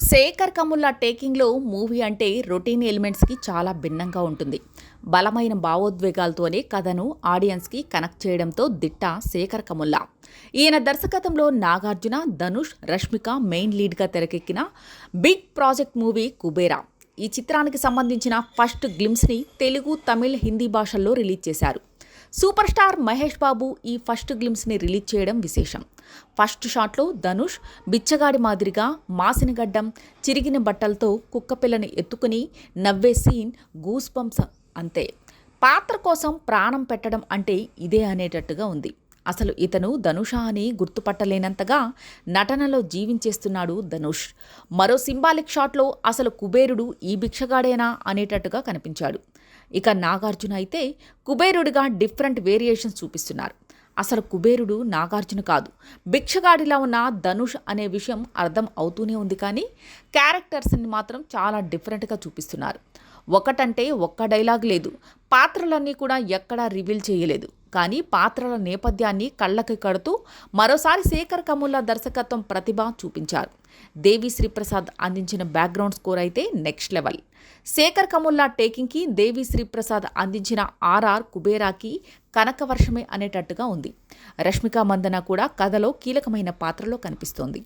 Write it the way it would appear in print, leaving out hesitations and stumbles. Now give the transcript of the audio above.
Shekhar కమ్ముల్లా టేకింగ్లో movie అంటే routine ఎలిమెంట్స్కి చాలా భిన్నంగా ఉంటుంది. బలమైన భావోద్వేగాలతోనే కథను ఆడియన్స్కి కనెక్ట్ చేయడంతో దిట్ట శేఖర్ కమ్ముల్లా. ఈయన దర్శకత్వంలో నాగార్జున, ధనుష్, రష్మిక మెయిన్ లీడ్గా తెరకెక్కిన బిగ్ ప్రాజెక్ట్ మూవీ కుబేరా. ఈ చిత్రానికి సంబంధించిన ఫస్ట్ గ్లిమ్స్ని తెలుగు, తమిళ్, హిందీ భాషల్లో రిలీజ్ చేశారు. సూపర్ స్టార్ మహేష్ బాబు ఈ ఫస్ట్ గ్లిమ్స్ని రిలీజ్ చేయడం విశేషం. ఫస్ట్ షాట్లో ధనుష్ బిచ్చగాడి మాదిరిగా మాసిన గడ్డం, చిరిగిన బట్టలతో కుక్కపిల్లని ఎత్తుకుని నవ్వే సీన్ గూస్ బంప్స్ అంతే. పాత్ర కోసం ప్రాణం పెట్టడం అంటే ఇదే అనేటట్టుగా ఉంది. అసలు ఇతను ధనుషా అని గుర్తుపట్టలేనంతగా నటనలో జీవించేస్తున్నాడు ధనుష్. మరో సింబాలిక్ షాట్లో అసలు కుబేరుడు ఈ భిక్షగాడేనా అనేటట్టుగా కనిపించాడు. ఇక నాగార్జున అయితే కుబేరుడిగా డిఫరెంట్ వేరియేషన్స్ చూపిస్తున్నారు. అసలు కుబేరుడు నాగార్జున కాదు, భిక్షగాడిలా ఉన్న ధనుష్ అనే విషయం అర్థం అవుతూనే ఉంది. కానీ క్యారెక్టర్స్ని మాత్రం చాలా డిఫరెంట్గా చూపిస్తున్నారు. ఒకటంటే ఒక్క డైలాగ్ లేదు, పాత్రలన్నీ కూడా ఎక్కడా రివీల్ చేయలేదు. కానీ పాత్రల నేపథ్యాన్ని కళ్ళకి కడుతూ మరోసారి శేఖర్ కమ్ముల్లా దర్శకత్వం ప్రతిభ చూపించారు. దేవి శ్రీప్రసాద్ అందించిన బ్యాక్గ్రౌండ్ స్కోర్ అయితే నెక్స్ట్ లెవెల్. శేఖర్ కమ్ముల్లా టేకింగ్కి దేవి శ్రీప్రసాద్ అందించిన ఆర్ఆర్ కుబేరాకి కనకవర్షమే అనేటట్టుగా ఉంది. రష్మిక మందన కూడా కథలో కీలకమైన పాత్రలో కనిపిస్తోంది.